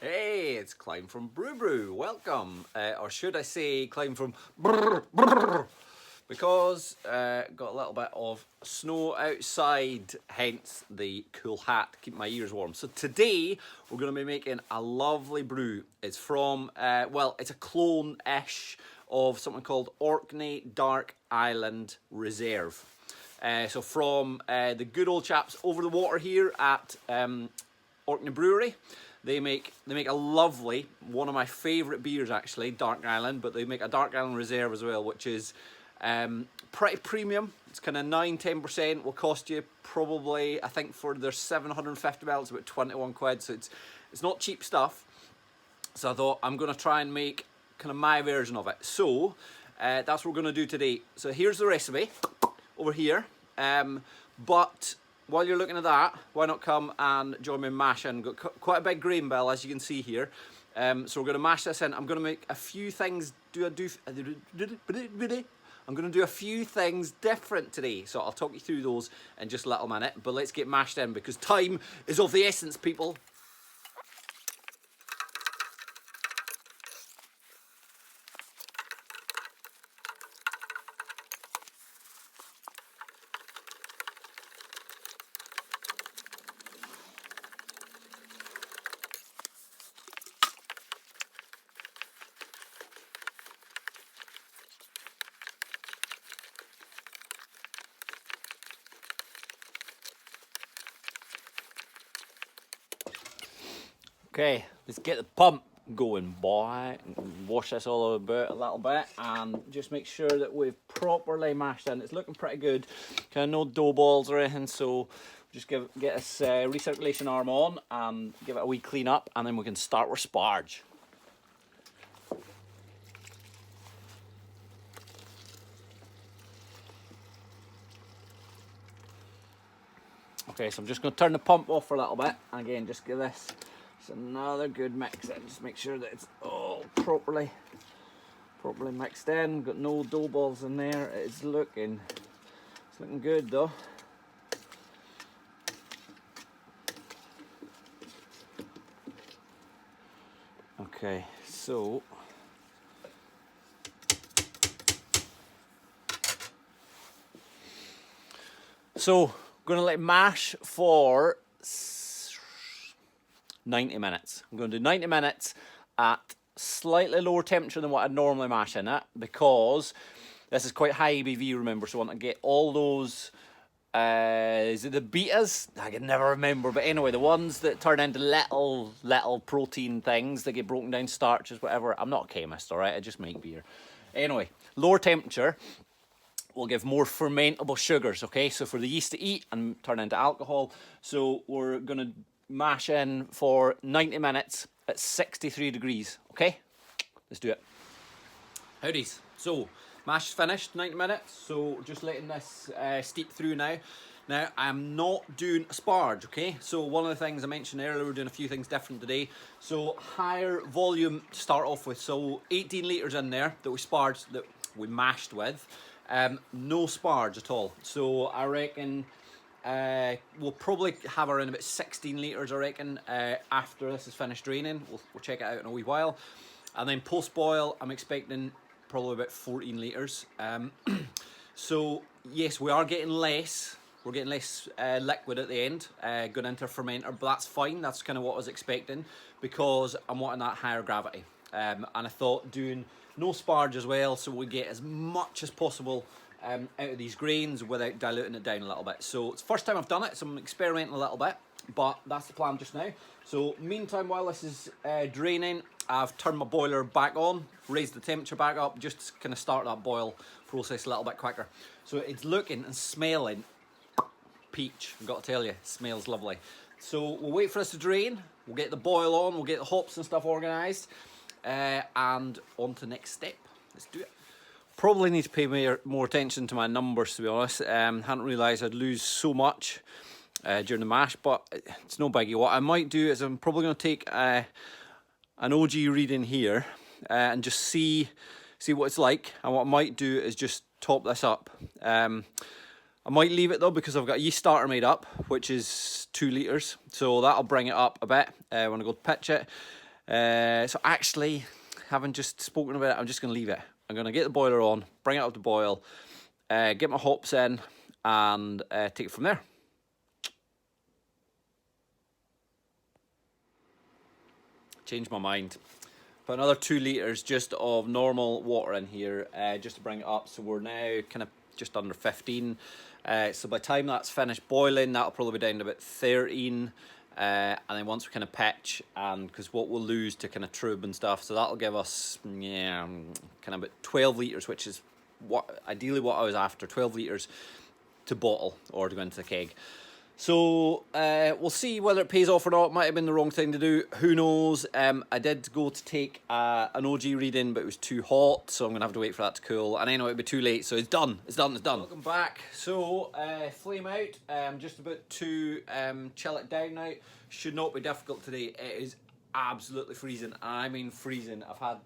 Hey, it's Climb from BrewBru. Welcome, or should I say, Climb from because got a little bit of snow outside, hence the cool hat to keep my ears warm. So today we're going to be making a lovely brew. It's from well, it's a clone-ish of something called Orkney Dark Island Reserve. So from the good old chaps over the water here at Orkney Brewery. They make a lovely, one of my favourite beers actually, Dark Island, but they make a Dark Island Reserve as well, which is pretty premium. It's kind of 9-10%, will cost you probably, I think for their 750 ml, it's about 21 quid, so it's not cheap stuff. So I thought I'm going to try and make kind of my version of it. So that's what we're going to do today. So here's the recipe over here, but while you're looking at that, why not come and join me mashing? Got quite a big grain bill, as you can see here. So we're going to mash this in. I'm going to make a few things. I'm going to do a few things different today. So I'll talk you through those in just a little minute. But let's get mashed in because time is of the essence, people. Okay, let's get the pump going, boy. Wash this all about a little bit and just make sure that we've properly mashed in. It's looking pretty good. Kind of no dough balls or anything, so just get this recirculation arm on and give it a wee clean up, and then we can start with sparge. Okay, so I'm just going to turn the pump off for a little bit, and again, just give this another good mix in. Just make sure that it's all properly mixed in. Got no dough balls in there. It's looking good though. Okay, so I'm going to let it mash for 90 minutes. I'm going to do 90 minutes at slightly lower temperature than what I'd normally mash in it, because this is quite high ABV, remember, so I want to get all those, is it the betas? I can never remember, but anyway, the ones that turn into little protein things that get broken down, starches, whatever. I'm not a chemist, all right? I just make beer. Anyway, lower temperature will give more fermentable sugars, okay? So for the yeast to eat and turn into alcohol. So we're going to mash in for 90 minutes at 63 degrees, okay? Let's do it. Howdies. So, mash is finished, 90 minutes. So, just letting this steep through now. Now, I'm not doing a sparge, okay? So, one of the things I mentioned earlier, we're doing a few things different today. So, higher volume to start off with. So, 18 litres in there that we sparged, that we mashed with. No sparge at all. So, I reckon we'll probably have around about 16 litres, I reckon, after this is finished draining. We'll check it out in a wee while. And then post-boil, I'm expecting probably about 14 litres. So, yes, we are getting less. We're getting less liquid at the end, going into a fermenter, but that's fine. That's kind of what I was expecting, because I'm wanting that higher gravity. And I thought doing no sparge as well, so we get as much as possible out of these grains without diluting it down a little bit. So it's the first time I've done it, so I'm experimenting a little bit, but that's the plan just now. So meantime, while this is draining, I've turned my boiler back on, raised the temperature back up, just to kind of start that boil process a little bit quicker. So it's looking and smelling peach, I've got to tell you, it smells lovely. So we'll wait for this to drain, we'll get the boil on, we'll get the hops and stuff organised, and on to the next step. Let's do it. Probably need to pay more attention to my numbers, to be honest. Hadn't realised I'd lose so much during the mash, but it's no biggie. What I might do is I'm probably going to take an OG reading here and just see what it's like. And what I might do is just top this up. I might leave it though, because I've got a yeast starter made up, which is 2 litres. So that'll bring it up a bit when I go to pitch it. So actually, having just spoken about it, I'm just going to leave it. I'm going to get the boiler on, bring it up to boil, get my hops in, and take it from there. Change my mind. Put another 2 litres just of normal water in here, just to bring it up. So we're now kind of just under 15. So by the time that's finished boiling, that'll probably be down to about 13. And then once we kind of pitch, and because what we'll lose to kind of trub and stuff, so that'll give us, yeah, kind of about 12 litres, which is ideally what I was after, 12 litres to bottle or to go into the keg. So we'll see whether it pays off or not. It might have been the wrong thing to do, who knows. I did go to take an OG reading, but it was too hot, so I'm gonna have to wait for that to cool, and I know it'd be too late, so it's done. Welcome back. So flame out, just about to chill it down now. Should not be difficult today. It is absolutely freezing. I mean freezing. I've had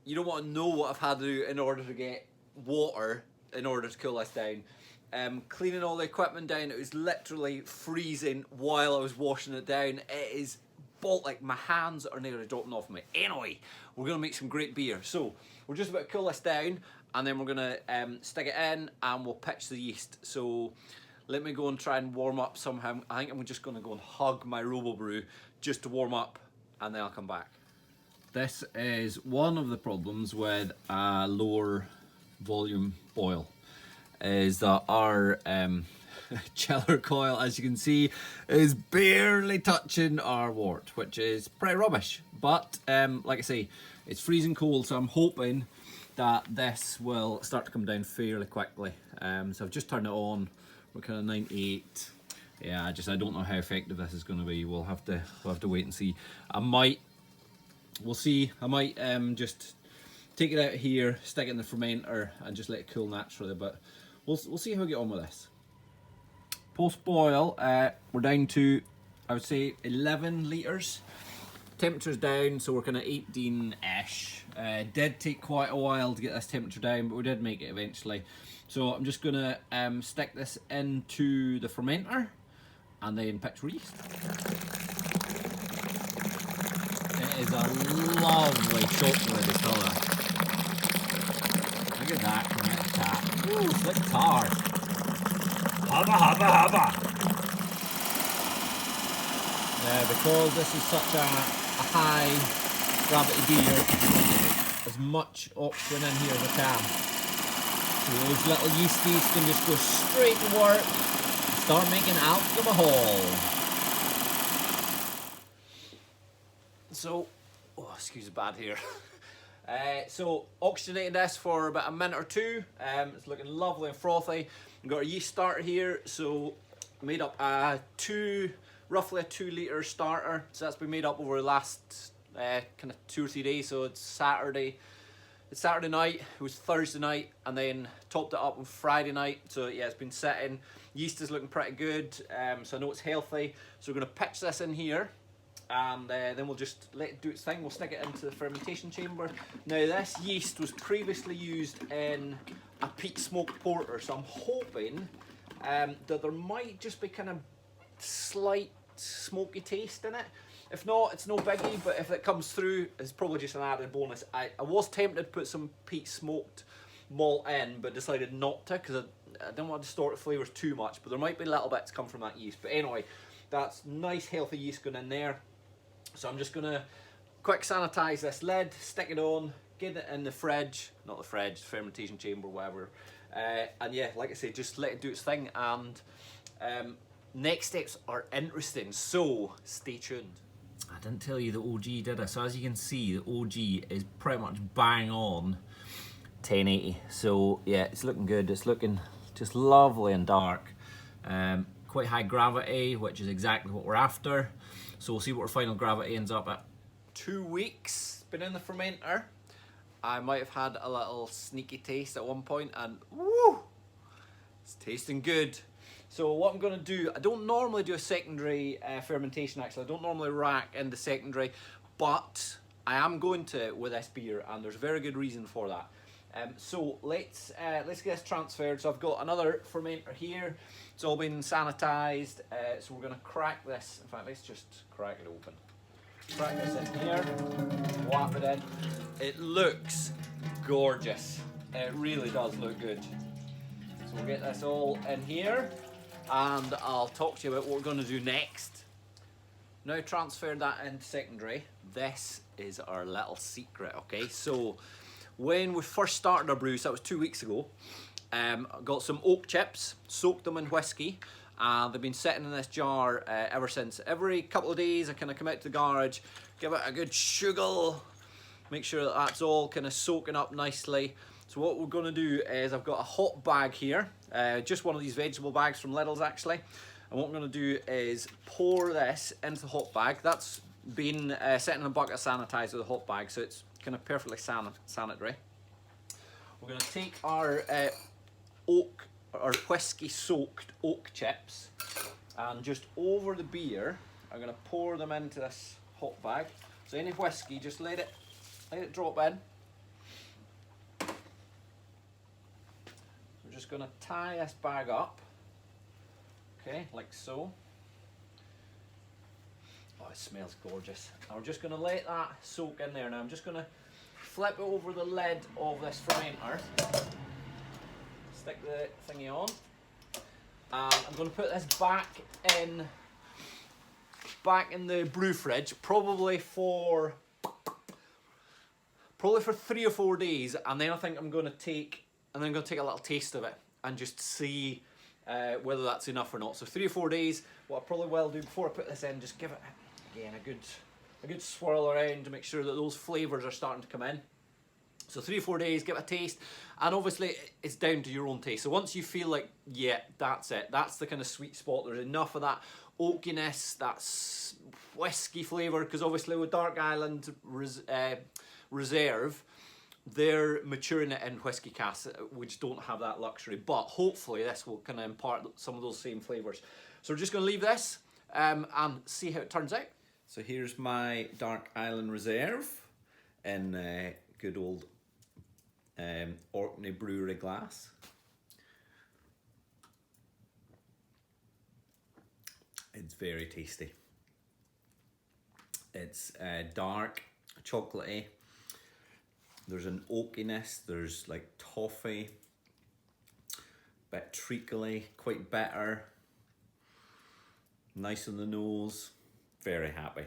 you don't want to know what I've had to do in order to get water in order to cool this down. Cleaning all the equipment down, it was literally freezing while I was washing it down. It is like my hands are nearly dropping off me. Anyway, we're gonna make some great beer. So we're just about to cool this down, and then we're gonna stick it in and we'll pitch the yeast. So let me go and try and warm up somehow. I think I'm just gonna go and hug my Robobrew just to warm up, and then I'll come back. This is one of the problems with a lower volume boil, is that our chiller coil, as you can see, is barely touching our wort, which is pretty rubbish. But like I say, it's freezing cold, so I'm hoping that this will start to come down fairly quickly. So I've just turned it on. We're kind of 98. Yeah, I don't know how effective this is going to be. We'll have to wait and see. We'll see. I might just take it out here, stick it in the fermenter, and just let it cool naturally. But we'll see how we get on with this. Post boil, we're down to, I would say, 11 litres. Temperature's down, so we're kind of 18-ish. Did take quite a while to get this temperature down, but we did make it eventually. So I'm just gonna stick this into the fermenter and then pitch yeast. It is a lovely chocolate colour. Look at that coming out of the tap. Ooh, slick tar. Hubba, hubba, hubba. Because this is such a high gravity beer, as much oxygen in here as I can. So those little yeasties can just go straight to work and start making alcohol. So, oh, excuse the bad hair. So oxygenating this for about a minute or two. It's looking lovely and frothy. We've got our yeast starter here, so made up roughly a 2 litre starter. So that's been made up over the last kind of 2 or 3 days. So it's Saturday night, it was Thursday night, and then topped it up on Friday night. So yeah, it's been sitting. Yeast is looking pretty good, so I know it's healthy. So we're going to pitch this in here, and then we'll just let it do its thing. We'll stick it into the fermentation chamber. Now this yeast was previously used in a peat smoked porter, so I'm hoping that there might just be kind of slight smoky taste in it. If not, it's no biggie, but if it comes through, it's probably just an added bonus. I was tempted to put some peat smoked malt in, but decided not to, because I didn't want to distort the flavours too much, but there might be little bits come from that yeast. But anyway, that's nice healthy yeast going in there. So I'm just going to quick sanitise this lid, stick it on, get it in the fridge, not the fridge, fermentation chamber, whatever. And yeah, like I say, just let it do its thing, and next steps are interesting, so stay tuned. I didn't tell you the OG, did I? So as you can see, the OG is pretty much bang on 1080. So yeah, it's looking good. It's looking just lovely and dark. Quite high gravity, which is exactly what we're after. So we'll see what our final gravity ends up at. 2 weeks been in the fermenter. I might have had a little sneaky taste at one point, and woo, it's tasting good. So what I'm going to do, I don't normally do a secondary fermentation actually. I don't normally rack in the secondary, but I am going to with this beer, and there's a very good reason for that. So let's get this transferred. So I've got another fermenter here. It's all been sanitized. So we're going to crack this. In fact, let's just crack it open. Crack this in here, whap it in. It looks gorgeous. It really does look good. So we'll get this all in here and I'll talk to you about what we're going to do next. Now transfer that into secondary. This is our little secret, okay? So when we first started our brew, so that was 2 weeks ago, got some oak chips, soaked them in whiskey, and they've been sitting in this jar ever since. Every couple of days I kind of come out to the garage, give it a good shuggle, make sure that that's all kind of soaking up nicely. So what we're going to do is I've got a hot bag here, just one of these vegetable bags from Lidl's actually. And what I'm going to do is pour this into the hot bag. That's been set in a bucket of sanitizer with a hot bag, so it's kind of perfectly sanitary. We're going to take our whiskey soaked oak chips and just over the beer I'm going to pour them into this hot bag. So any whiskey, just let it drop in. We're just going to tie this bag up, okay, like so. Oh, it smells gorgeous. And we're just going to let that soak in there now. I'm just going to flip it over the lid of this fermenter, stick the thingy on, and I'm going to put this back in the brew fridge, probably for 3 or 4 days, and then I think I'm going to take a little taste of it and just see whether that's enough or not. So 3 or 4 days. What I probably will do before I put this in, just give it again a good swirl around to make sure that those flavours are starting to come in. So 3 or 4 days, give it a taste, and obviously it's down to your own taste. So once you feel like, yeah, that's it, that's the kind of sweet spot, there's enough of that oakiness, that whiskey flavour, because obviously with Dark Island Reserve, they're maturing it in whiskey casks, which don't have that luxury, but hopefully this will kind of impart some of those same flavours. So we're just going to leave this and see how it turns out. So here's my Dark Island Reserve in good old Orkney Brewery glass. It's very tasty. It's dark, chocolatey. There's an oakiness, there's like toffee, bit treacly, quite bitter, nice on the nose. Very happy.